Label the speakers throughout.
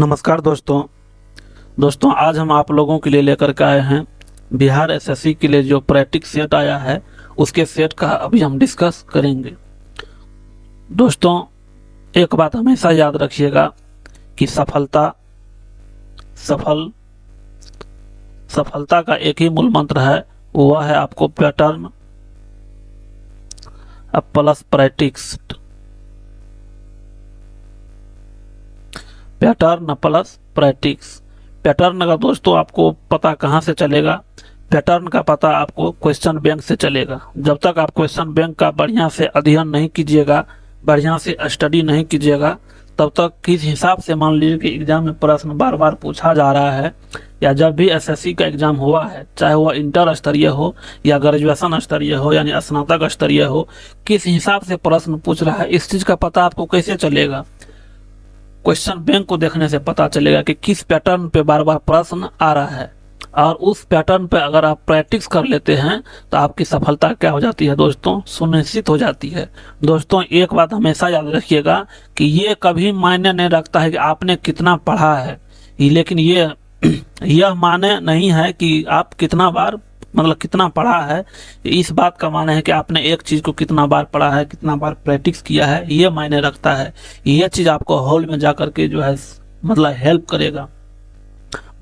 Speaker 1: नमस्कार दोस्तों आज हम आप लोगों के लिए लेकर के आए हैं बिहार एसएससी के लिए जो प्रैक्टिस सेट आया है उसके सेट का अभी हम डिस्कस करेंगे। दोस्तों एक बात हमेशा याद रखिएगा कि सफलता का एक ही मूल मंत्र है, वह है आपको pattern plus practice. Pattern plus practice. Pattern का दोस्तों आपको पता कहाँ से चलेगा? पैटर्न का पता आपको क्वेश्चन बैंक से चलेगा। जब तक आप क्वेश्चन बैंक का बढ़िया से अध्ययन नहीं कीजिएगा, बढ़िया से स्टडी नहीं कीजिएगा, तब तक किस हिसाब से मान लीजिए कि एग्जाम में प्रश्न बार बार पूछा जा रहा है, या जब भी एसएससी का एग्जाम हुआ है, चाहे वह इंटर स्तरीय हो या ग्रेजुएशन स्तरीय हो यानी स्नातक स्तरीय हो, किस हिसाब से प्रश्न पूछ रहा है इस चीज़ का पता आपको कैसे चलेगा? क्वेश्चन बैंक को देखने से पता चलेगा कि किस पैटर्न पे बार बार प्रश्न आ रहा है, और उस पैटर्न पे अगर आप प्रैक्टिस कर लेते हैं तो आपकी सफलता क्या हो जाती है दोस्तों? सुनिश्चित हो जाती है। दोस्तों एक बात हमेशा याद रखिएगा कि ये कभी मायने नहीं रखता है कि आपने कितना पढ़ा है, लेकिन यह माने नहीं है कि आप कितना बार कितना पढ़ा है। इस बात का माने है कि आपने एक चीज़ को कितना बार पढ़ा है, कितना बार प्रैक्टिस किया है, ये मायने रखता है। यह चीज़ आपको हॉल में जाकर के जो है हेल्प करेगा।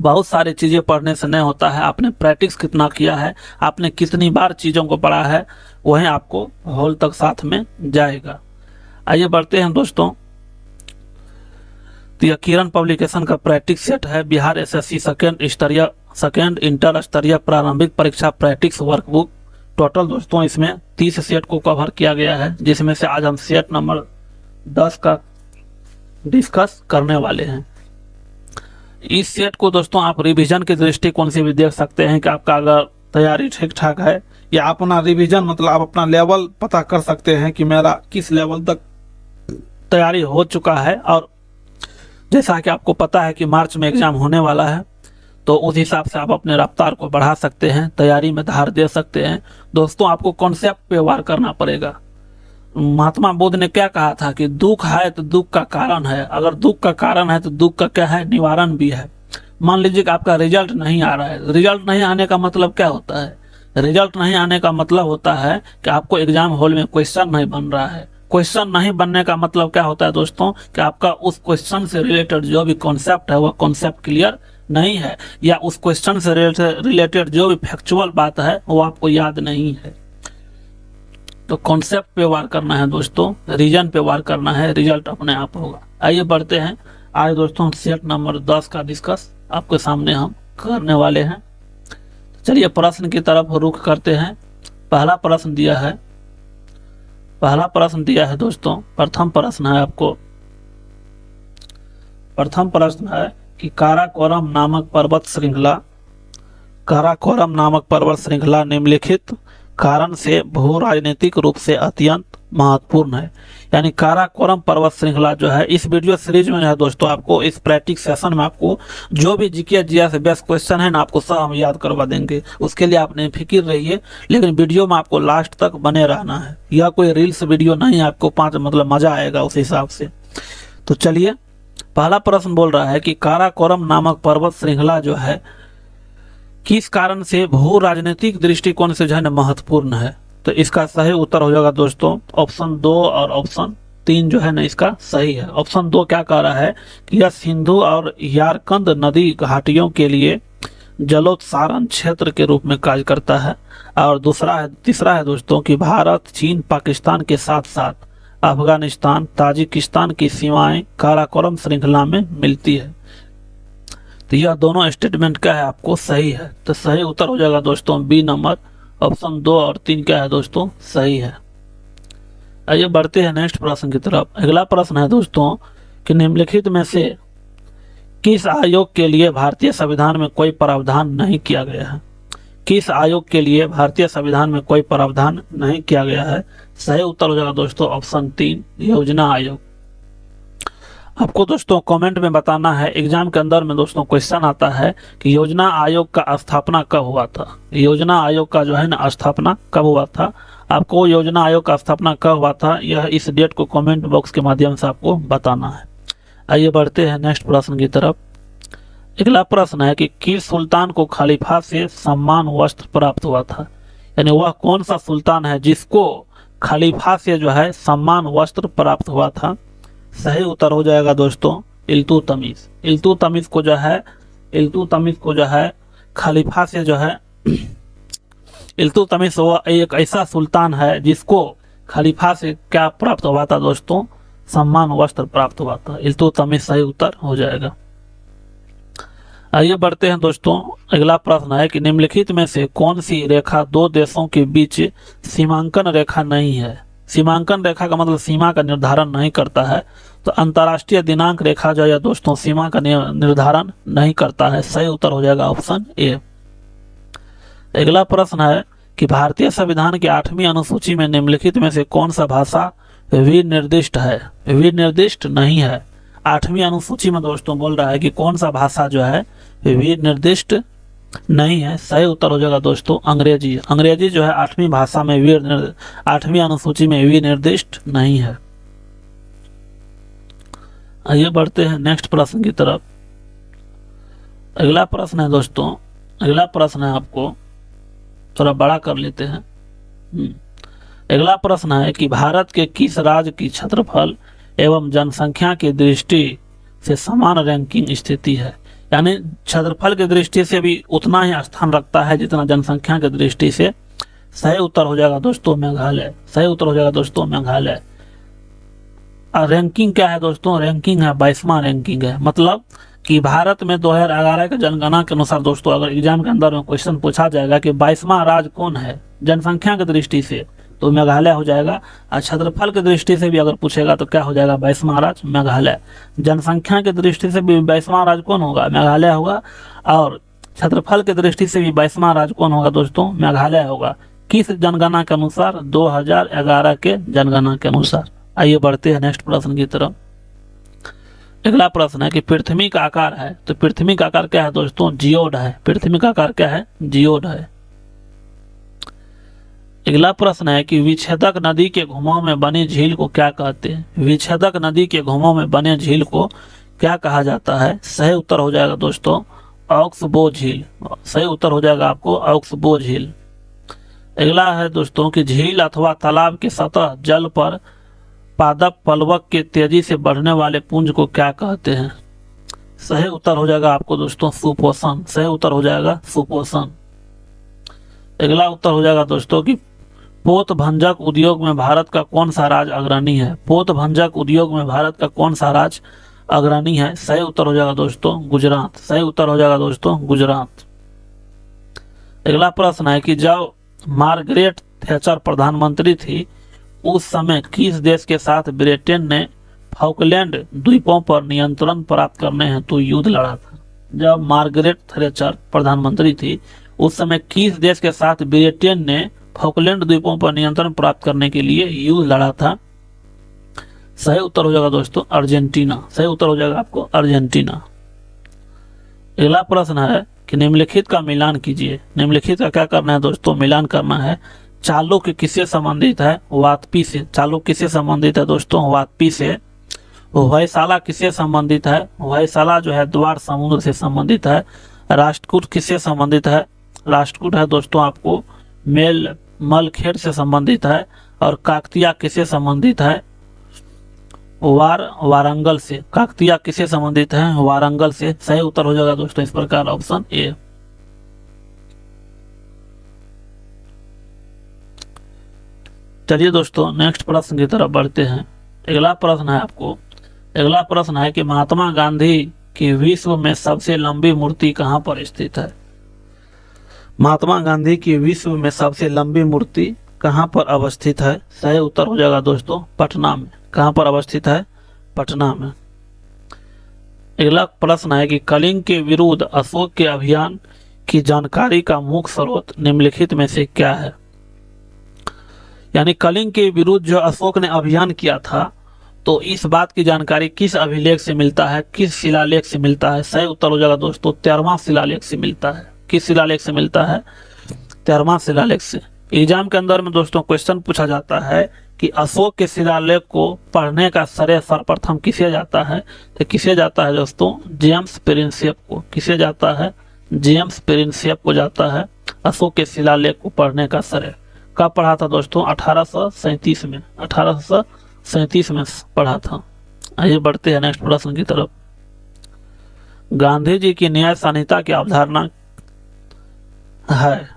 Speaker 1: बहुत सारी चीज़ें पढ़ने से नहीं होता है, आपने प्रैक्टिस कितना किया है, आपने कितनी बार चीज़ों को पढ़ा है, वही आपको हॉल तक साथ में जाएगा। आइए बढ़ते हैं दोस्तों। तो यह किरण पब्लिकेशन का प्रैक्टिस सेट है, बिहार एसएससी सेकेंड इंटर स्तरीय प्रारंभिक परीक्षा प्रैक्टिस वर्कबुक। टोटल दोस्तों इसमें 30 सेट को कवर किया गया है, जिसमें से आज हम सेट नंबर 10 का डिस्कस करने वाले हैं। इस सेट को दोस्तों आप रिवीजन के दृष्टिकोण से भी देख सकते हैं कि आपका अगर तैयारी ठीक ठाक है, या अपना रिवीजन आप अपना लेवल पता कर सकते हैं कि मेरा किस लेवल तक तैयारी हो चुका है। और जैसा कि आपको पता है कि मार्च में एग्जाम होने वाला है, तो उस हिसाब से आप अपने रफ्तार को बढ़ा सकते हैं, तैयारी में धार दे सकते हैं। दोस्तों आपको कॉन्सेप्ट पे वार करना पड़ेगा। महात्मा बुद्ध ने क्या कहा था कि दुख है तो दुख का कारण है, अगर दुख का कारण है तो दुख का क्या है? निवारण भी है। मान लीजिए कि आपका रिजल्ट नहीं आ रहा है। रिजल्ट नहीं आने का मतलब क्या होता है? रिजल्ट नहीं आने का मतलब होता है कि आपको एग्जाम हॉल में क्वेश्चन नहीं बन रहा है। क्वेश्चन नहीं बनने का मतलब क्या होता है दोस्तों? कि आपका उस क्वेश्चन से रिलेटेड जो भी कॉन्सेप्ट है वह कॉन्सेप्ट क्लियर नहीं है, या उस क्वेश्चन से रिलेटेड जो भी फैक्चुअल बात है वो आपको याद नहीं है। तो कॉन्सेप्ट पे वार करना है दोस्तों, रीजन पे वार करना है, रिजल्ट अपने आप होगा। आइए बढ़ते हैं। आज दोस्तों हम सेट नंबर 10 का डिस्कस आपके सामने हम करने वाले हैं। चलिए प्रश्न की तरफ रुख करते हैं। पहला प्रश्न दिया है दोस्तों। प्रथम प्रश्न है आपको, प्रथम प्रश्न है कि काराकोरम नामक पर्वत श्रृंखला निम्नलिखित कारण से भू राजनीतिक रूप से अत्यंत महत्वपूर्ण है। यानी काराकोरम पर्वत श्रृंखला जो है, इस वीडियो सीरीज में है दोस्तों, आपको इस प्रैक्टिस सेशन में आपको जो भी जीके जीएस से बेस्ट क्वेश्चन है ना, आपको सब हम याद करवा देंगे। उसके लिए आपने फिक्र रहिए, लेकिन वीडियो में आपको लास्ट तक बने रहना है। यह कोई रील्स वीडियो नहीं है, आपको मजा आएगा उस हिसाब से। तो चलिए पहला प्रश्न बोल रहा है कि काराकोरम नामक पर्वत श्रृंखला जो है किस कारण से भू राजनीतिक दृष्टिकोण से जो है महत्वपूर्ण है। तो इसका सही उत्तर हो जाएगा दोस्तों ऑप्शन 2 और ऑप्शन 3 जो है ना, इसका सही है। ऑप्शन 2 क्या कह रहा है कि यह सिंधु और यारकंद नदी घाटियों के लिए जलोत्सारण क्षेत्र के रूप में कार्य करता है। और तीसरा है दोस्तों कि भारत, चीन, पाकिस्तान के साथ साथ अफगानिस्तान, ताजिकिस्तान की सीमाएं काराकोरम श्रृंखला में मिलती है। तो यह दोनों स्टेटमेंट क्या है आपको सही है। तो सही उत्तर हो जाएगा दोस्तों बी नंबर, ऑप्शन 2 और 3 क्या है दोस्तों सही है। आइए बढ़ते हैं नेक्स्ट प्रश्न की तरफ। अगला प्रश्न है दोस्तों कि निम्नलिखित में से किस आयोग के लिए भारतीय संविधान में कोई प्रावधान नहीं किया गया है? किस आयोग के लिए भारतीय संविधान में कोई प्रावधान नहीं किया गया है? सही उत्तर हो जाएगा दोस्तों ऑप्शन 3, योजना आयोग। आपको दोस्तों कमेंट में बताना है, एग्जाम के अंदर में दोस्तों क्वेश्चन आता है कि योजना आयोग का स्थापना कब हुआ था। योजना आयोग का जो है ना स्थापना कब हुआ था, आपको योजना आयोग का स्थापना कब हुआ था, यह इस डेट को कमेंट बॉक्स के माध्यम से आपको बताना है। आइए बढ़ते हैं नेक्स्ट प्रश्न की तरफ। अगला प्रश्न है कि किस सुल्तान को खलीफा से सम्मान वस्त्र प्राप्त हुआ था, यानी वह कौन सा सुल्तान है जिसको खलीफा से जो है सम्मान वस्त्र प्राप्त हुआ था। सही उत्तर हो जाएगा दोस्तों इल्तुतमिश। इल्तुतमिश को जो है खलीफा से जो है इल्तुतमिश वो एक ऐसा सुल्तान है जिसको खलीफा से क्या प्राप्त हुआ था दोस्तों, सम्मान वस्त्र प्राप्त हुआ था। इल्तुतमिश सही उत्तर हो जाएगा। आइए बढ़ते हैं दोस्तों। अगला प्रश्न है कि निम्नलिखित में से कौन सी रेखा दो देशों के बीच सीमांकन रेखा नहीं है। सीमांकन रेखा का मतलब सीमा का निर्धारण नहीं करता है, तो अंतर्राष्ट्रीय दिनांक रेखा जो है दोस्तों सीमा का निर्धारण नहीं करता है। सही उत्तर हो जाएगा ऑप्शन ए। अगला प्रश्न है कि भारतीय संविधान की 8वीं अनुसूची में निम्नलिखित में से कौन सा भाषा विनिर्दिष्ट है। विनिर्दिष्ट नहीं है। 8वीं अनुसूची में दोस्तों बोल रहा है कि कौन सा भाषा जो है विनिर्दिष्ट नहीं है। सही उत्तर हो जाएगा दोस्तों अंग्रेजी। अंग्रेजी जो है 8वीं भाषा में 8वीं अनुसूची में विनिर्दिष्ट नहीं है। आइए बढ़ते हैं नेक्स्ट प्रश्न की तरफ। अगला प्रश्न है दोस्तों, अगला प्रश्न है, आपको थोड़ा बड़ा कर लेते हैं। अगला प्रश्न है कि भारत के किस राज्य की क्षेत्रफल एवं जनसंख्या की दृष्टि से समान रैंकिंग स्थिति है, यानी क्षेत्रफल की दृष्टि से भी उतना ही स्थान रखता है जितना जनसंख्या की दृष्टि से। सही उत्तर हो जाएगा दोस्तों मेघालय। सही उत्तर हो जाएगा दोस्तों मेघालय। रैंकिंग क्या है दोस्तों, रैंकिंग है 22वां रैंकिंग है। मतलब कि भारत में 2011 के जनगणना के अनुसार दोस्तों अगर एग्जाम के अंदर में क्वेश्चन पूछा जाएगा कि 22वां राज्य कौन है जनसंख्या की दृष्टि से, तो मेघालय हो जाएगा। और क्षेत्रफल की दृष्टि से भी अगर पूछेगा तो क्या हो जाएगा 22वां राज्य मेघालय। जनसंख्या की दृष्टि से भी 22वां राज्य कौन होगा, मेघालय होगा। और क्षेत्रफल की दृष्टि से भी 22वां राज्य कौन होगा दोस्तों, मेघालय होगा। किस जनगणना के अनुसार, 2011 के जनगणना के अनुसार। आइए बढ़ते हैं नेक्स्ट प्रश्न की तरफ। अगला प्रश्न है कि पृथ्वी का आकार है, तो पृथ्वी का आकार क्या है दोस्तों, जियोड है। पृथ्वी का आकार क्या है, जियोड है। अगला प्रश्न है कि विच्छेदक नदी के घुमाव में बनी झील को क्या कहते हैं। विच्छेदक नदी के घुमाव में बने झील को क्या कहा जाता है। सही उत्तर हो जाएगा दोस्तों ऑक्सबो झील। सही उत्तर हो जाएगा आपको ऑक्सबो झील। अगला है दोस्तों कि झील अथवा तालाब के सतह जल पर पादप पलवक के तेजी से बढ़ने वाले पुंज को क्या कहते हैं। सही उत्तर हो जाएगा आपको दोस्तों सुपोषण। सही उत्तर हो जाएगा सुपोषण। अगला उत्तर हो जाएगा दोस्तों कि पोत भंजक उद्योग में भारत का कौन सा राज्य अग्रणी है। पोत भंजक उद्योग में भारत का कौन सा राज्य अग्रणी है। सही उत्तर हो जाएगा दोस्तों गुजरात। सही उत्तर हो जाएगा दोस्तों गुजरात। अगला प्रश्न है कि जब मार्गरेट थैचर प्रधानमंत्री थी उस समय किस देश के साथ ब्रिटेन ने फॉकलैंड द्वीपों पर नियंत्रण प्राप्त करने हेतु युद्ध लड़ा था। जब मार्गरेट थैचर प्रधानमंत्री थी उस समय किस देश के साथ ब्रिटेन ने फॉकलैंड द्वीपों पर नियंत्रण प्राप्त करने के लिए युद्ध लड़ा था। सही उत्तर हो जाएगा दोस्तों अर्जेंटीना। सही उत्तर हो जाएगा आपको अर्जेंटीना। अगला प्रश्न है कि निम्नलिखित का मिलान कीजिए। निम्नलिखित का क्या करना है दोस्तों, मिलान करना है। चालुक्य किससे संबंधित है, वातपी से। चालुक्य किससे संबंधित है दोस्तों, वातपी से। होयसाला किससे संबंधित है, होयसाला जो है द्वार समुद्र से संबंधित है। राष्ट्रकूट किससे संबंधित है, राष्ट्रकूट है दोस्तों आपको मलखेड़ से संबंधित है। और काकतिया किससे संबंधित है, वारंगल से। काकतिया किससे संबंधित है, वारंगल से। सही उत्तर हो जाएगा दोस्तों इस प्रकार ऑप्शन ए। चलिए दोस्तों नेक्स्ट प्रश्न की तरफ बढ़ते हैं। अगला प्रश्न है आपको, अगला प्रश्न है कि महात्मा गांधी की विश्व में सबसे लंबी मूर्ति कहां पर स्थित है। महात्मा गांधी की विश्व में सबसे लंबी मूर्ति कहां पर अवस्थित है। सही उत्तर हो जाएगा दोस्तों पटना में। कहां पर अवस्थित है, पटना में। अगला प्रश्न है कि कलिंग के विरुद्ध अशोक के अभियान की जानकारी का मुख्य स्रोत निम्नलिखित में से क्या है। यानी कलिंग के विरुद्ध जो अशोक ने अभियान किया था तो इस बात की जानकारी किस अभिलेख से मिलता है, किस शिलालेख से मिलता है। सही उत्तर हो जाएगा दोस्तों 13वां शिलालेख से मिलता है। किस शिलालेख से मिलता है, 13वां शिलालेख से। एग्जाम के अंदर में दोस्तों क्वेश्चन पूछा जाता है कि अशोक के शिलालेख को पढ़ने का श्रेय सर्वप्रथम किसे जाता है, तो किसे जाता है दोस्तों, जेम्स प्रिंसेप को। किसे जाता है, जेम्स प्रिंसेप को जाता है अशोक के शिलालेख को पढ़ने का श्रेय। कब पढ़ा था दोस्तों, 1837 में, 1837 में पढ़ा था। आइए बढ़ते हैं नेक्स्ट प्रश्न की तरफ। गांधी जी की न्याय संहिता की अवधारणा है,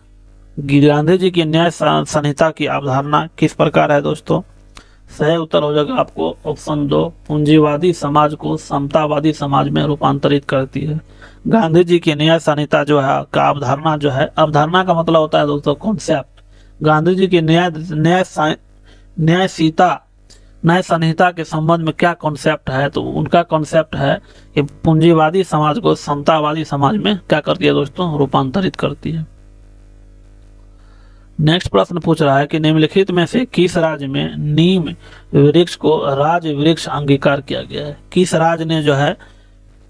Speaker 1: गांधी जी की न्याय संहिता की अवधारणा किस प्रकार है दोस्तों। सही उत्तर हो जाएगा आपको ऑप्शन 2, पूंजीवादी समाज को समतावादी समाज में रूपांतरित करती है। गांधी जी की न्याय संहिता जो है का अवधारणा जो है, अवधारणा का मतलब होता है दोस्तों कॉन्सेप्ट। गांधी जी की न्याय संहिता के संबंध में क्या कॉन्सेप्ट है, तो उनका कॉन्सेप्ट है कि पूंजीवादी समाज को समतावादी समाज में क्या करती है दोस्तों, रूपांतरित करती है। नेक्स्ट प्रश्न पूछ रहा है कि निम्नलिखित में से किस राज्य में नीम वृक्ष को राज वृक्ष अंगीकार किया गया है। किस राज्य ने जो है,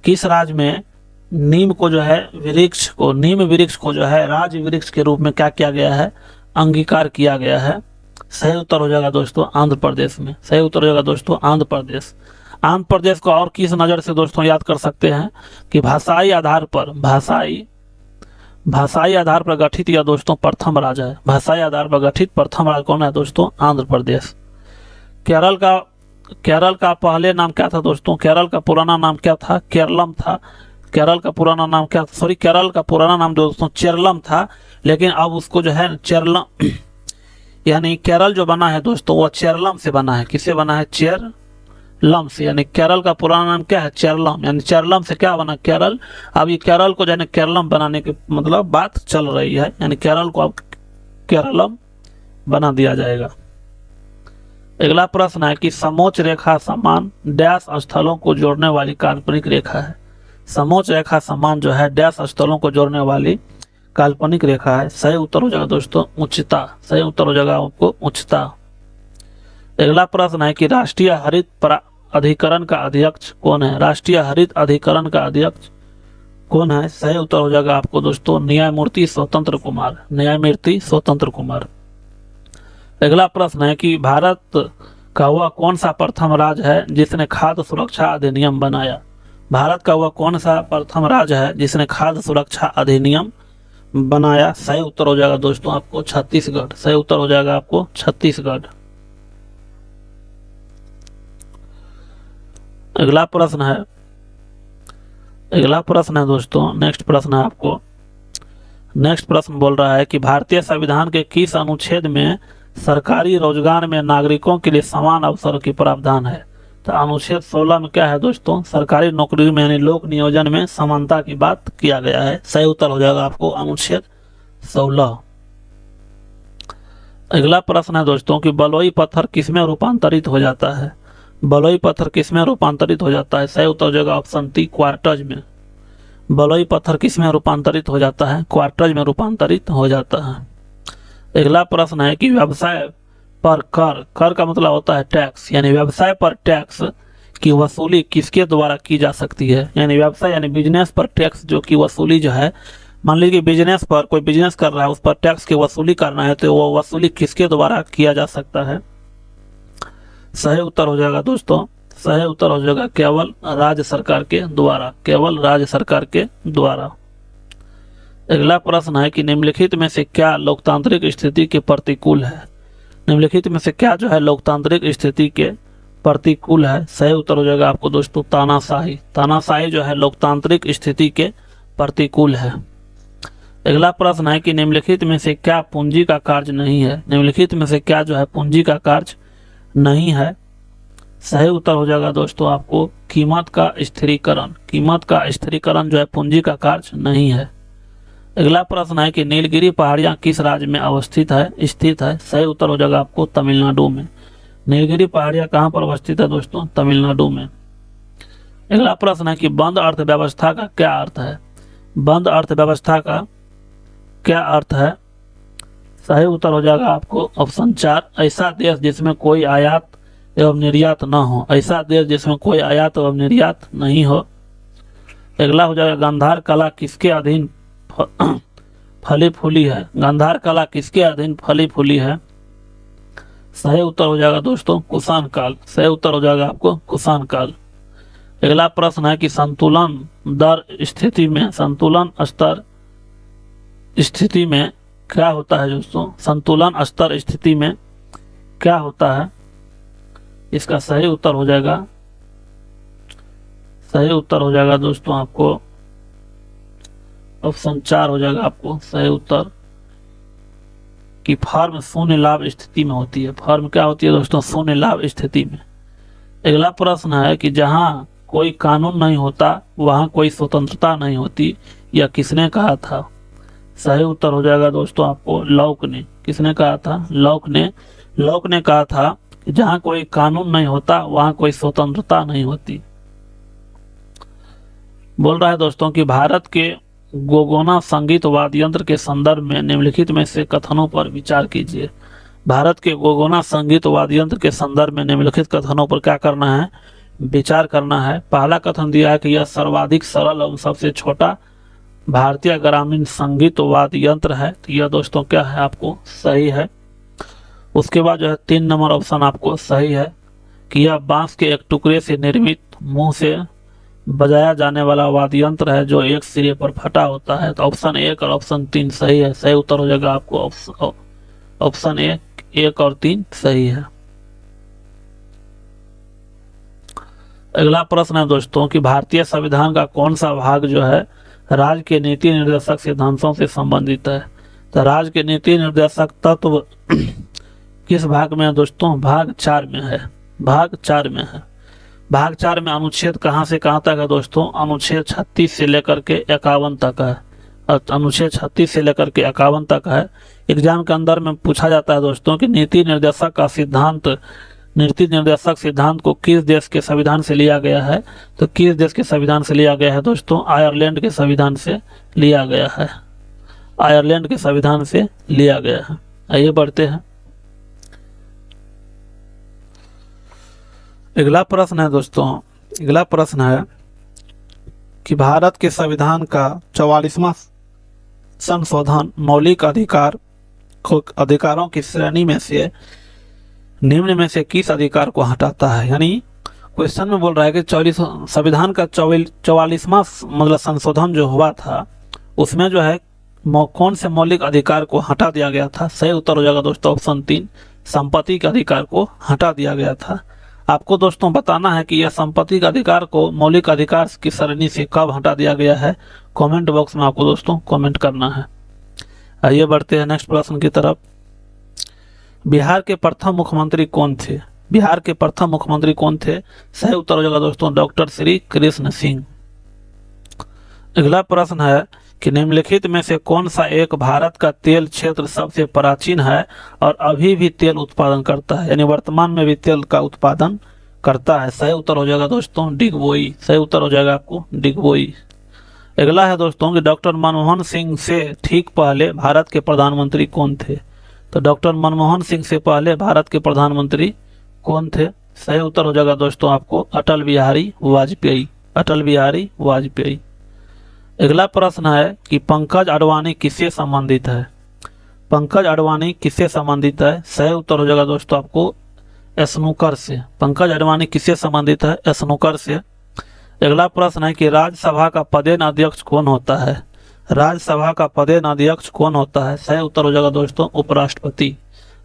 Speaker 1: किस राज्य में नीम को जो है नीम वृक्ष को जो है राज वृक्ष के रूप में क्या किया गया है, अंगीकार किया गया है। सही उत्तर हो जाएगा दोस्तों आंध्र प्रदेश में। सही उत्तर हो जाएगा दोस्तों आंध्र प्रदेश। आंध्र प्रदेश को और किस नज़र से दोस्तों याद कर सकते हैं कि भाषाई आधार पर गठित यह दोस्तों प्रथम राज्य है। भाषाई आधार पर गठित प्रथम राज्य कौन है दोस्तों, आंध्र प्रदेश। केरल का पहले नाम क्या था दोस्तों, केरल का पुराना नाम क्या था, केरलम था। केरल का पुराना नाम दोस्तों चेरलम था, लेकिन अब उसको जो है चेरलम यानी केरल जो बना है दोस्तों वो चेरलम से बना है। किससे बना है, चेरलम से। यानी केरल का पुराना नाम क्या है, चेरलम। यानी चेरलम से क्या बना, केरल। अब ये केरल को जो है केरलम बनाने की मतलब बात चल रही है, यानी केरल को अब केरलम बना दिया जाएगा। अगला प्रश्न है कि समोच्च रेखा समान डैश स्थलों को जोड़ने वाली काल्पनिक रेखा है। समोच्च रेखा समान जो है डैश स्थलों को जोड़ने वाली काल्पनिक रेखा है। सही उत्तर हो जाएगा दोस्तों उच्चता। सही उत्तर हो जाएगा आपको उच्चता। अगला प्रश्न है कि राष्ट्रीय हरित अधिकरण का अध्यक्ष कौन है। राष्ट्रीय हरित अधिकरण का अध्यक्ष कौन है। सही उत्तर हो जाएगा आपको दोस्तों न्यायमूर्ति स्वतंत्र कुमार। न्यायमूर्ति स्वतंत्र कुमार। अगला प्रश्न है कि भारत का वह कौन सा प्रथम राज्य है जिसने खाद्य सुरक्षा अधिनियम बनाया। भारत का वह कौन सा प्रथम राज्य है जिसने खाद्य सुरक्षा अधिनियम बनाया। सही उत्तर हो जाएगा दोस्तों आपको छत्तीसगढ़। सही उत्तर हो जाएगा आपको छत्तीसगढ़। अगला प्रश्न है दोस्तों, नेक्स्ट प्रश्न बोल रहा है कि भारतीय संविधान के किस अनुच्छेद में सरकारी रोजगार में नागरिकों के लिए समान अवसर की प्रावधान है। तो अनुच्छेद 16 में क्या है दोस्तों, सरकारी नौकरी में यानी लोक नियोजन में समानता की बात किया गया है। सही उत्तर हो जाएगा आपको अनुच्छेद 16। अगला प्रश्न है दोस्तों कि बलुई पत्थर किसमें रूपांतरित हो जाता है। बलुई पत्थर किसमें रूपांतरित हो जाता है। सही उत्तर हो जाएगा ऑप्शन 3 क्वार्टज में। बलुई पत्थर किसमें रूपांतरित हो जाता है, क्वार्टज में रूपांतरित हो जाता है। अगला प्रश्न है कि व्यवसाय पर कर का मतलब होता है टैक्स, यानी व्यवसाय पर टैक्स की वसूली किसके द्वारा की जा सकती है। यानी व्यवसाय यानी बिजनेस पर टैक्स जो की वसूली जो है, मान लीजिए बिजनेस पर कोई बिजनेस कर रहा है, उस पर टैक्स की वसूली करना है, तो वो वसूली किसके द्वारा किया जा सकता है। सही उत्तर हो जाएगा दोस्तों, सही उत्तर हो जाएगा केवल राज्य सरकार के द्वारा। केवल राज्य सरकार के द्वारा। अगला प्रश्न है कि निम्नलिखित में से क्या लोकतांत्रिक स्थिति के प्रतिकूल है। निम्नलिखित में से क्या जो है लोकतांत्रिक स्थिति के प्रतिकूल है। सही उत्तर हो जाएगा आपको दोस्तों तानाशाही। तानाशाही जो है लोकतांत्रिक स्थिति के प्रतिकूल है। अगला प्रश्न है कि निम्नलिखित में से क्या पूंजी का कार्य नहीं है। निम्नलिखित में से क्या जो है पूंजी का कार्य नहीं है। सही उत्तर हो जाएगा दोस्तों आपको कीमत का स्थिरीकरण। कीमत का स्थिरीकरण जो है पूंजी का कार्य नहीं है। अगला प्रश्न है कि नीलगिरी पहाड़ियां किस राज्य में अवस्थित है, स्थित है। सही उत्तर हो जाएगा आपको तमिलनाडु में। नीलगिरी पहाड़ियां कहाँ पर अवस्थित है दोस्तों, तमिलनाडु में। अगला प्रश्न है कि बंद अर्थव्यवस्था का क्या अर्थ है। बंद अर्थव्यवस्था का क्या अर्थ है। सही उत्तर हो जाएगा आपको ऑप्शन 4 ऐसा देश जिसमें कोई आयात एवं निर्यात न हो। ऐसा देश जिसमें कोई आयात एवं निर्यात नहीं हो। अगला हो जाएगा गांधार कला किसके अधीन फली फूली है। गांधार कला किसके अधीन फली फूली है। सही उत्तर हो जाएगा दोस्तों कुषाण काल। सही उत्तर हो जाएगा आपको कुषाण काल। अगला प्रश्न है कि संतुलन दर स्थिति में, संतुलन स्तर स्थिति में क्या होता है दोस्तों? संतुलन स्तर स्थिति में क्या होता है? इसका सही उत्तर हो जाएगा, सही उत्तर हो जाएगा दोस्तों आपको ऑप्शन 4 हो जाएगा आपको सही उत्तर, कि फर्म शून्य लाभ स्थिति में होती है। फर्म क्या होती है दोस्तों? शून्य लाभ स्थिति में। अगला प्रश्न है कि जहां कोई कानून नहीं होता वहां कोई स्वतंत्रता नहीं होती, यह किसने कहा था? सही उत्तर हो जाएगा दोस्तों आपको लॉक ने। किसने कहा था? लॉक ने। लॉक ने कहा था कि जहां कोई कानून नहीं होता वहां कोई स्वतंत्रता नहीं होती। बोल रहा है दोस्तों कि भारत के गोगोना संगीत वाद्य यंत्र के संदर्भ में निम्नलिखित में से कथनों पर विचार कीजिए। भारत के गोगोना संगीत वाद्य यंत्र के संदर्भ में निम्नलिखित कथनों पर क्या करना है? विचार करना है। पहला कथन दिया है कि यह सर्वाधिक सरल और सबसे छोटा भारतीय ग्रामीण संगीत वाद्य यंत्र है। तो यह दोस्तों क्या है? आपको सही है। उसके बाद जो है 3 नंबर ऑप्शन आपको सही है कि यह बांस के एक टुकड़े से निर्मित मुंह से बजाया जाने वाला वाद्य यंत्र है जो एक सिरे पर फटा होता है। तो ऑप्शन 1 और ऑप्शन 3 सही है। सही उत्तर हो जाएगा आपको ऑप्शन 1 और 3 सही है। अगला प्रश्न है दोस्तों कि भारतीय संविधान का कौन सा भाग जो है राज्य के नीति निर्देशक सिद्धांतों से संबंधित है? तो राज्य के नीति निर्देशक तत्व किस भाग में है दोस्तों? भाग 4 में है। भाग 4 में है। भाग 4 में अनुच्छेद कहां से कहां तक है दोस्तों? अनुच्छेद 36 से लेकर के 51 तक है। अनुच्छेद 36 से लेकर के 51 तक है। एग्जाम के अंदर में पूछा जाता है दोस्तों कि नीति निर्देशक का सिद्धांत, नीति निर्देशक सिद्धांत को किस देश के संविधान से लिया गया है? तो किस देश के संविधान से लिया गया है दोस्तों? आयरलैंड के संविधान से लिया गया है। आयरलैंड के संविधान से लिया गया है। आइए बढ़ते हैं। अगला प्रश्न है दोस्तों, अगला प्रश्न है कि भारत के संविधान का 44वां संशोधन मौलिक अधिकारों की श्रेणी में से निम्न में से किस अधिकार को हटाता है? यानी क्वेश्चन में बोल रहा है कि संविधान का 44वां मतलब संशोधन जो हुआ था उसमें जो है कौन से मौलिक अधिकार को हटा दिया गया था? सही उत्तर हो जाएगा दोस्तों ऑप्शन 3, संपत्ति के अधिकार को हटा दिया गया था। आपको दोस्तों बताना है कि यह संपत्ति के अधिकार को मौलिक अधिकार की श्रेणी से कब हटा दिया गया है। कमेंट बॉक्स में आपको दोस्तों कमेंट करना है। आइए बढ़ते हैं नेक्स्ट प्रश्न की तरफ। बिहार के प्रथम मुख्यमंत्री कौन थे? बिहार के प्रथम मुख्यमंत्री कौन थे? सही उत्तर हो जाएगा दोस्तों डॉक्टर श्री कृष्ण सिंह। अगला प्रश्न है कि निम्नलिखित में से कौन सा एक भारत का तेल क्षेत्र सबसे प्राचीन है और अभी भी तेल उत्पादन करता है, यानी वर्तमान में भी तेल का उत्पादन करता है? सही उत्तर हो जाएगा दोस्तों डिगबोई। सही उत्तर हो जाएगा आपको डिगबोई। अगला है दोस्तों कि डॉक्टर मनमोहन सिंह से ठीक पहले भारत के प्रधानमंत्री कौन थे? तो डॉक्टर मनमोहन सिंह से पहले भारत के प्रधानमंत्री कौन थे? सही उत्तर हो जाएगा दोस्तों आपको अटल बिहारी वाजपेयी। अटल बिहारी वाजपेयी। अगला प्रश्न है कि पंकज अडवाणी किससे संबंधित है? पंकज अडवाणी किससे संबंधित है? सही उत्तर हो जाएगा दोस्तों आपको स्नूकर से। पंकज अडवाणी किससे संबंधित है? स्नूकर से। अगला प्रश्न है कि राज्यसभा का पदेन अध्यक्ष कौन होता है? राज्यसभा का पदेन अध्यक्ष कौन होता है? सही उत्तर हो जाएगा दोस्तों उपराष्ट्रपति।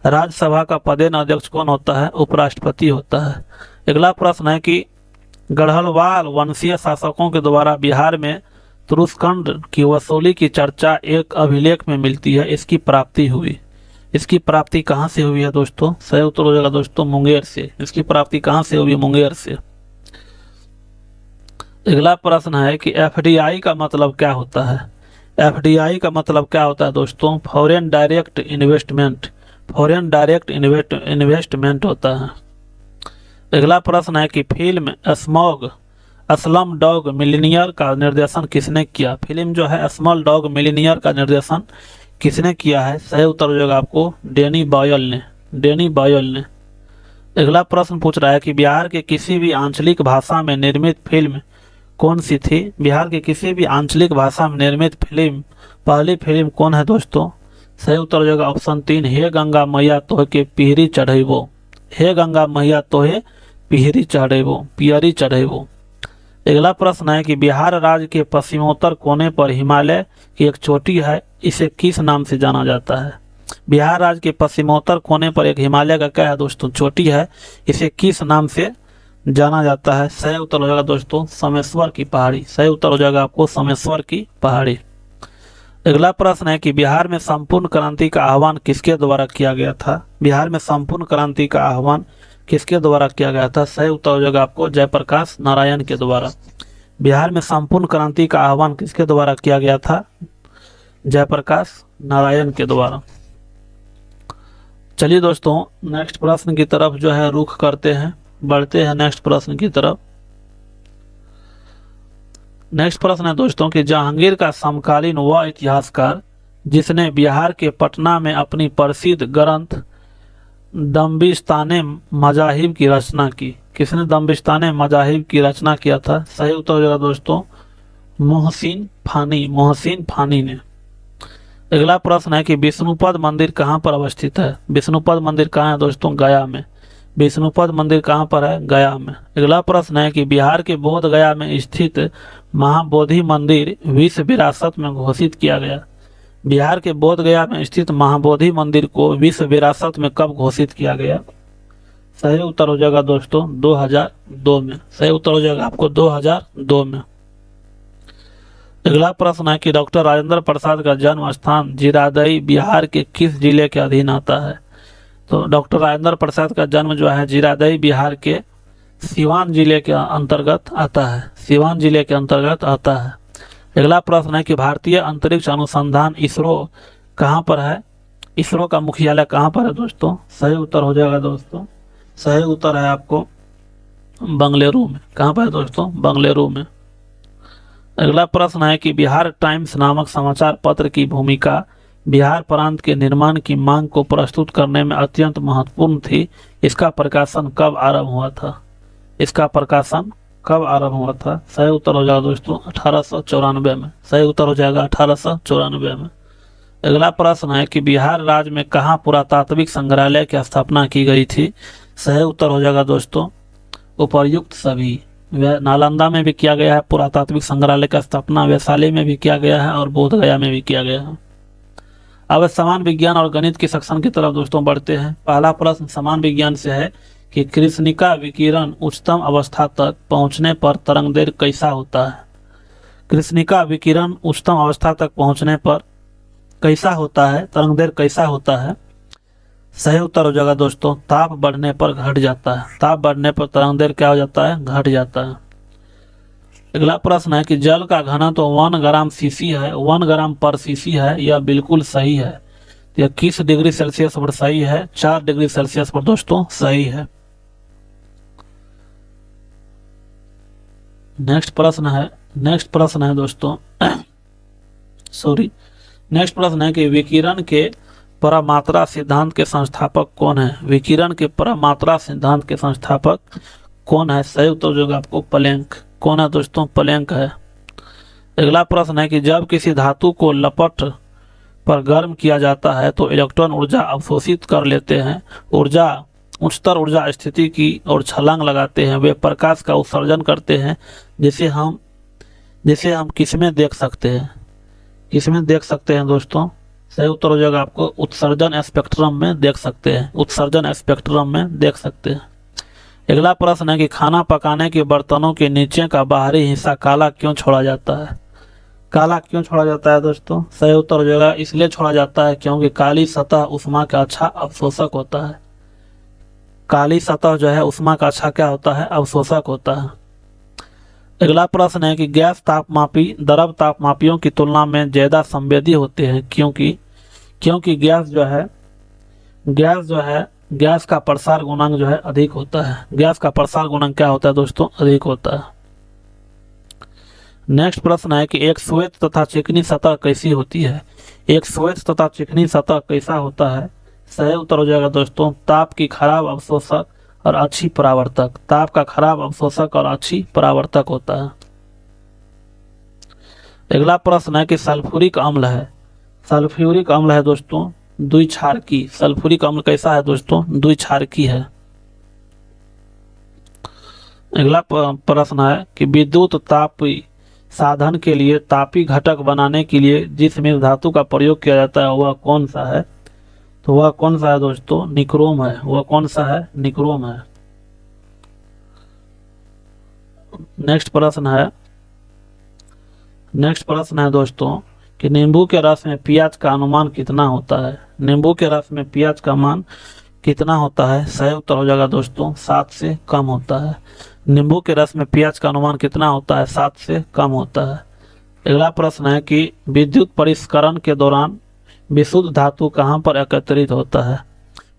Speaker 1: राज्यसभा का पदेन अध्यक्ष कौन होता है? उपराष्ट्रपति होता है। अगला प्रश्न है कि गढ़वाल वंशीय शासकों के द्वारा बिहार में तुरुस्कंड की वसूली की चर्चा एक अभिलेख में मिलती है, इसकी प्राप्ति हुई। इसकी प्राप्ति कहाँ से हुई है दोस्तों? सही उत्तर हो जाएगा दोस्तों मुंगेर से। इसकी प्राप्ति कहाँ से हुई? मुंगेर से। अगला प्रश्न है कि एफडीआई का मतलब क्या होता है? एफडीआई का मतलब क्या होता है दोस्तों? Foreign direct investment. Foreign direct investment होता है। अगला प्रश्न है कि फिल्म स्लम डॉग मिलियनेयर का निर्देशन किसने किया? फिल्म जो है स्मॉल डॉग मिलियनेयर का निर्देशन किसने किया है? सही उत्तर हो जाएगा आपको डेनी बॉयल ने। डेनी बॉयल ने। अगला प्रश्न पूछ रहा है कि बिहार के किसी भी आंचलिक भाषा में निर्मित फिल्म कौन सी थी? बिहार के किसी भी आंचलिक भाषा में निर्मित फिल्म पहली फिल्म कौन है दोस्तों? सही उत्तर हो जाएगा ऑप्शन 3, हे गंगा मैया तोह के पिहरी चढ़ेबो। हे गंगा मैया तोहे पिहरी चढ़ेबो, पियरी चढ़ेबो। अगला प्रश्न है कि बिहार राज्य के पश्चिमोत्तर कोने पर हिमालय की एक चोटी है, इसे किस नाम से जाना जाता है? बिहार राज्य के पश्चिमोत्तर कोने पर एक हिमालय का क्या है दोस्तों? चोटी है, इसे किस नाम से जाना जाता है? सही उत्तर हो जाएगा दोस्तों समेश्वर की पहाड़ी। सही उत्तर हो जाएगा आपको समेश्वर की पहाड़ी। अगला प्रश्न है कि बिहार में संपूर्ण क्रांति का आह्वान किसके द्वारा किया गया था? बिहार में संपूर्ण क्रांति का आह्वान किसके द्वारा किया गया था? सही उत्तर हो जाएगा आपको जयप्रकाश नारायण के द्वारा। बिहार में संपूर्ण क्रांति का आह्वान किसके द्वारा किया गया था? जयप्रकाश नारायण के द्वारा। चलिए दोस्तों नेक्स्ट प्रश्न की तरफ जो है रुख करते हैं, बढ़ते हैं नेक्स्ट प्रश्न की तरफ। नेक्स्ट प्रश्न है दोस्तों कि जहांगीर का समकालीन वह इतिहासकार जिसने बिहार के पटना में अपनी प्रसिद्ध ग्रंथ दम्बिस्ताने मजाहिब की रचना की। किसने दम्बिस्ताने मजाहिब की रचना किया था? सही उत्तर हो जाएगा दोस्तों मोहसिन फानी, मोहसिन फानी ने। अगला प्रश्न है कि विष्णुपद मंदिर कहाँ पर अवस्थित है? विष्णुपद मंदिर कहाँ है दोस्तों? गया में। विष्णुपद मंदिर कहाँ पर है? गया में। अगला प्रश्न है कि बिहार के बोध गया में स्थित महाबोधि मंदिर विश्व विरासत में घोषित किया गया। बिहार के बोध गया में स्थित महाबोधि मंदिर को विश्व विरासत में कब घोषित किया गया? सही उत्तर हो जाएगा दोस्तों 2002 में। सही उत्तर हो जाएगा आपको 2002 में। अगला प्रश्न है कि डॉक्टर राजेंद्र प्रसाद का जन्म स्थान जीरादेई बिहार के किस जिले के अधीन आता है? तो डॉक्टर राजेंद्र प्रसाद का जन्म जो है जीरादेई बिहार के सिवान जिले के अंतर्गत आता है, सिवान जिले के अंतर्गत आता है। अगला प्रश्न है कि भारतीय अंतरिक्ष अनुसंधान इसरो कहाँ पर है? इसरो का मुख्यालय कहाँ पर है दोस्तों? सही उत्तर हो जाएगा दोस्तों, सही उत्तर है आपको बंगलुरु में। कहाँ पर है दोस्तों? बंगलुरु में। अगला प्रश्न है कि बिहार टाइम्स नामक समाचार पत्र की भूमिका बिहार प्रांत के निर्माण की मांग को प्रस्तुत करने में अत्यंत महत्वपूर्ण थी। इसका प्रकाशन कब आरंभ हुआ था? इसका प्रकाशन कब आरंभ हुआ था? सही उत्तर हो जाएगा दोस्तों 1894 में। सही उत्तर हो जाएगा 1894 में। अगला प्रश्न है कि बिहार राज्य में कहाँ पुरातात्विक संग्रहालय की स्थापना की गई थी? सही उत्तर हो जाएगा दोस्तों उपर्युक्त सभी। नालंदा में भी किया गया है पुरातात्विक संग्रहालय का स्थापना, वैशाली में भी किया गया है और बोधगया में भी किया गया है। अब समान विज्ञान और गणित के सेक्शन की तरफ दोस्तों बढ़ते हैं। पहला प्रश्न समान विज्ञान से है कि कृष्णिका विकिरण उच्चतम अवस्था तक पहुंचने पर तरंगदैर्घ्य कैसा होता है? कृष्णिका विकिरण उच्चतम अवस्था तक पहुंचने पर कैसा होता है? तरंगदैर्घ्य कैसा होता है? सही उत्तर हो जाएगा दोस्तों ताप बढ़ने पर घट जाता है। ताप बढ़ने पर तरंगदैर्घ्य क्या हो जाता है? घट जाता है। अगला प्रश्न है कि जल का घनत्व तो 1 ग्राम सीसी है, 1 ग्राम पर सीसी है, यह बिल्कुल सही है। यह किस डिग्री सेल्सियस पर सही है? 4 डिग्री सेल्सियस पर दोस्तों सही है। नेक्स्ट प्रश्न है दोस्तों नेक्स्ट प्रश्न है कि विकिरण के परमात्रा सिद्धांत के संस्थापक कौन है? विकिरण के परमात्रा सिद्धांत के संस्थापक कौन है? सही उत्तर जो आपको प्लैंक। कौन है दोस्तों? प्लैंक है। अगला प्रश्न है कि जब किसी धातु को लपट पर गर्म किया जाता है तो इलेक्ट्रॉन ऊर्जा अवशोषित कर लेते हैं, उच्चतर ऊर्जा स्थिति की और छलांग लगाते हैं, वे प्रकाश का उत्सर्जन करते हैं, जिसे हम किसमें देख सकते हैं? किसमें देख सकते हैं दोस्तों? सही उत्तर हो जाएगा आपको उत्सर्जन स्पेक्ट्रम में देख सकते हैं, उत्सर्जन स्पेक्ट्रम में देख सकते हैं। अगला प्रश्न है कि खाना पकाने के बर्तनों के नीचे का बाहरी हिस्सा काला क्यों छोड़ा जाता है? काला क्यों छोड़ा जाता है दोस्तों? सही उत्तर हो जाएगा इसलिए छोड़ा जाता है क्योंकि काली सतह उष्मा का अच्छा अवशोषक होता है। काली सतह जो है उष्मा का अच्छा क्या होता है? अवशोषक होता है। अगला प्रश्न है कि गैस तापमापी द्रव तापमापियों की तुलना में ज्यादा संवेदी होते हैं क्योंकि गैस का प्रसार गुणांक जो है अधिक होता है। गैस का प्रसार गुणांक क्या होता है दोस्तों? अधिक होता है। नेक्स्ट प्रश्न है कि एक श्वेत तथा चिकनी सतह कैसी होती है? एक श्वेत तथा चिकनी सतह कैसा होता है? सही उत्तर हो जाएगा दोस्तों ताप की खराब अवशोषक और अच्छी परावर्तक। ताप का खराब अवशोषक और अच्छी परावर्तक होता है। अगला प्रश्न है कि सल्फ्यूरिक अम्ल है, सल्फ्यूरिक अम्ल है दोस्तों द्विक्षारकी। सल्फ्यूरिक अम्ल कैसा है दोस्तों? द्विक्षारकी है। अगला प्रश्न है कि विद्युत तापी साधन के लिए तापी घटक बनाने के लिए जिस मिश्र धातु का प्रयोग किया जाता है वह कौन सा है? तो वह कौन सा है दोस्तों? निक्रोम है। वह कौन सा है? निक्रोम है। नेक्स्ट प्रश्न है दोस्तों कि नींबू के रस में pH का अनुमान कितना होता है? नींबू के रस में pH का मान कितना होता है? सही उत्तर हो जाएगा दोस्तों 7 से कम होता है। नींबू के रस में pH का अनुमान कितना होता है? 7 से कम होता है। अगला प्रश्न है कि विद्युत परिष्करण के दौरान विशुद्ध धातु कहाँ पर एकत्रित होता है?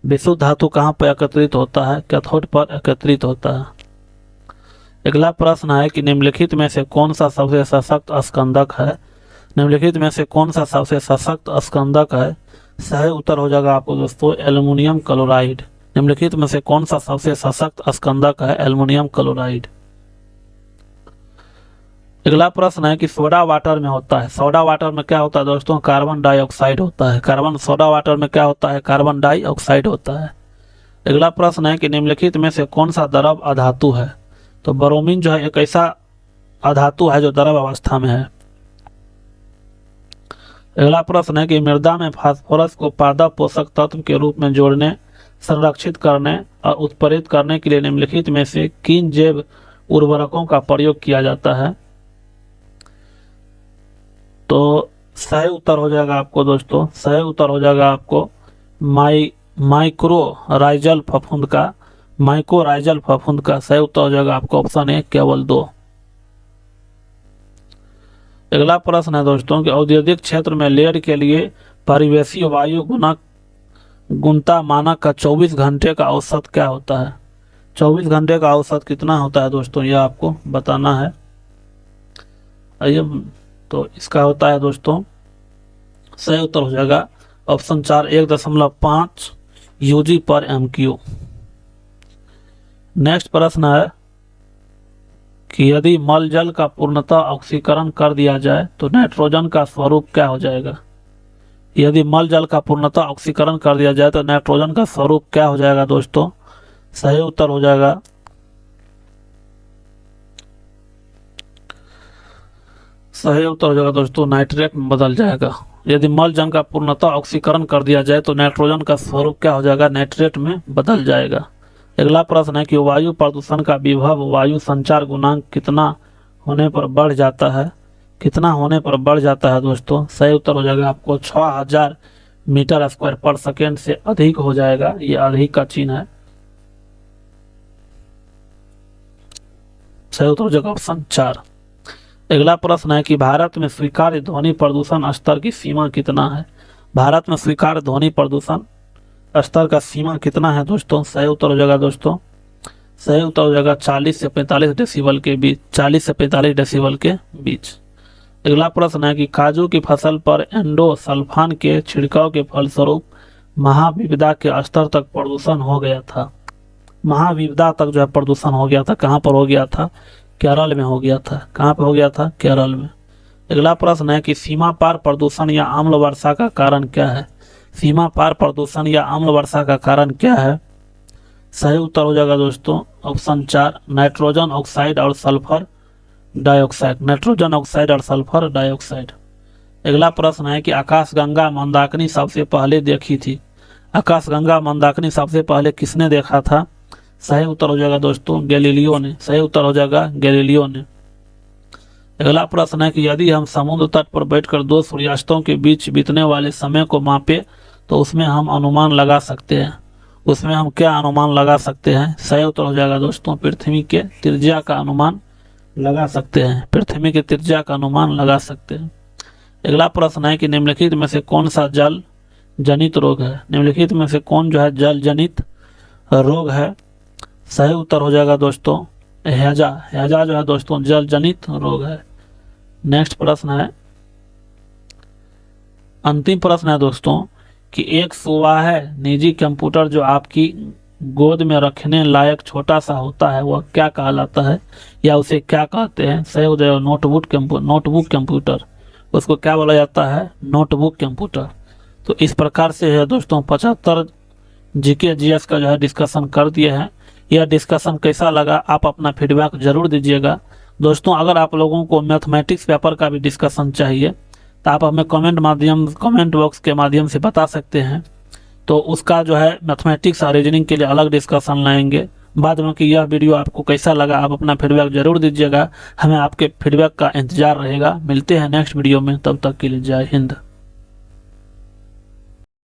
Speaker 1: विशुद्ध धातु कहाँ पर एकत्रित होता है? कैथोड पर एकत्रित होता है। अगला प्रश्न है कि निम्नलिखित में से कौन सा सबसे सशक्त स्कंदक है? निम्नलिखित में से कौन सा सबसे सशक्त स्कंदक है? सही उत्तर हो जाएगा आपको दोस्तों एल्युमिनियम क्लोराइड। निम्नलिखित में से कौन सा सबसे सशक्त स्कंदक है? Aluminium chloride. अगला प्रश्न है कि सोडा वाटर में होता है, सोडा वाटर में क्या होता है दोस्तों? कार्बन डाइऑक्साइड होता है। सोडा वाटर में क्या होता है? कार्बन डाइऑक्साइड होता है। अगला प्रश्न है कि निम्नलिखित में से कौन सा द्रव अधातु है? तो ब्रोमीन जो है एक ऐसा अधातु है जो द्रव अवस्था में है। अगला प्रश्न है कि मृदा में फास्फोरस को पादप पोषक तत्व के रूप में जोड़ने, संरक्षित करने और उत्प्रेरित करने के लिए निम्नलिखित में से किन जैव उर्वरकों का प्रयोग किया जाता है? तो सही उत्तर हो जाएगा आपको दोस्तों, सही उत्तर हो जाएगा आपको माइक्रोराइजल फफूंद का, माइक्रोराइजल फफूंद का सही उत्तर हो जाएगा आपको ऑप्शन ए केवल 2। अगला प्रश्न है दोस्तों कि औद्योगिक क्षेत्र में लेड के लिए परिवेशीय वायु गुणता मानक का 24 घंटे का औसत क्या होता है? 24 घंटे का औसत कितना होता है दोस्तों? यह आपको बताना है। आइए, तो इसका होता है दोस्तों सही उत्तर हो जाएगा ऑप्शन 4 1.5 यूजी पर एमक्यू। नेक्स्ट प्रश्न है कि यदि मल जल का पूर्णतः ऑक्सीकरण कर दिया जाए तो नाइट्रोजन का स्वरूप क्या हो जाएगा? यदि मल जल का पूर्णतः ऑक्सीकरण कर दिया जाए तो नाइट्रोजन का स्वरूप क्या हो जाएगा दोस्तों? सही उत्तर हो जाएगा दोस्तों नाइट्रेट में बदल जाएगा। यदि मल जल का पूर्णतः ऑक्सीकरण कर दिया जाए तो नाइट्रोजन का स्वरूप क्या हो जाएगा? नाइट्रेट में बदल जाएगा। अगला प्रश्न है कि वायु प्रदूषण का विभव वायु संचार गुणांक कितना होने पर बढ़ जाता है? कितना होने पर बढ़ जाता है दोस्तों? सही उत्तर हो जाएगा आपको 6000 मीटर स्क्वायर पर सेकेंड से अधिक हो जाएगा। ये अधिक का चिन्ह है। सही उत्तर हो जाएगा ऑप्शन 4। अगला प्रश्न है कि भारत में स्वीकार्य ध्वनि प्रदूषण स्तर की सीमा कितना है? भारत में स्वीकार्य ध्वनि प्रदूषण स्तर का सीमा कितना है दोस्तों? सही उत्तर हो जाएगा दोस्तों, सही उत्तर हो जाएगा 40 से 45 डेसिबल के बीच, 40 से 45 डेसिबल के बीच। अगला प्रश्न है कि काजू की फसल पर एंडोसल्फान के छिड़काव के फलस्वरूप महाविपदा के स्तर तक प्रदूषण हो गया था। महाविपदा तक जो है प्रदूषण हो गया था। कहाँ पर हो गया था? केरल में हो गया था। कहाँ पर हो गया था? केरल में। अगला प्रश्न है कि सीमा पार प्रदूषण या अम्ल वर्षा का कारण क्या है? सीमा पार प्रदूषण या अम्ल वर्षा का कारण क्या है? सही उत्तर हो जाएगा दोस्तों ऑप्शन 4 नाइट्रोजन ऑक्साइड और सल्फर डाइऑक्साइड। नाइट्रोजन ऑक्साइड और सल्फर डाइऑक्साइड। अगला प्रश्न है कि आकाशगंगा मंदाकिनी सबसे पहले देखी थी। आकाशगंगा मंदाकिनी सबसे पहले किसने देखा था? सही उत्तर हो जाएगा दोस्तों गैलीलियो ने। सही उत्तर हो जाएगा गैलीलियो ने। अगला प्रश्न है कि यदि हम समुद्र तट पर बैठकर 2 सूर्यास्तों के बीच बीतने वाले समय को मापे तो उसमें हम अनुमान लगा सकते हैं। उसमें हम क्या अनुमान लगा सकते हैं? सही उत्तर हो जाएगा दोस्तों पृथ्वी के त्रिज्या का अनुमान लगा सकते हैं। पृथ्वी के त्रिज्या का अनुमान लगा सकते हैं। अगला प्रश्न है कि निम्नलिखित में से कौन सा जल जनित रोग है? निम्नलिखित में से कौन जो है जल जनित रोग है? सही उत्तर हो जाएगा दोस्तों हैजा। हैजा जो है दोस्तों जल जनित रोग है। नेक्स्ट प्रश्न है, अंतिम प्रश्न है दोस्तों कि एक सुवाह निजी कंप्यूटर जो आपकी गोद में रखने लायक छोटा सा होता है वह क्या कहलाता है या उसे क्या कहते हैं? सही हो जाएगा नोटबुक कंप्यूटर। उसको क्या बोला जाता है, नोटबुक कंप्यूटर। तो इस प्रकार से है दोस्तों 75 जीके जीएस का जो है डिस्कशन कर दिए हैं। यह डिस्कशन कैसा लगा आप अपना फीडबैक जरूर दीजिएगा। दोस्तों अगर आप लोगों को मैथमेटिक्स पेपर का भी डिस्कशन चाहिए तो आप हमें कमेंट बॉक्स के माध्यम से बता सकते हैं। तो उसका जो है मैथमेटिक्स और रीजनिंग के लिए अलग डिस्कशन लाएंगे बाद में। कि यह वीडियो आपको कैसा लगा आप अपना फीडबैक जरूर दीजिएगा, हमें आपके फीडबैक का इंतजार रहेगा। मिलते हैं नेक्स्ट वीडियो में, तब तक के लिए जय हिंद।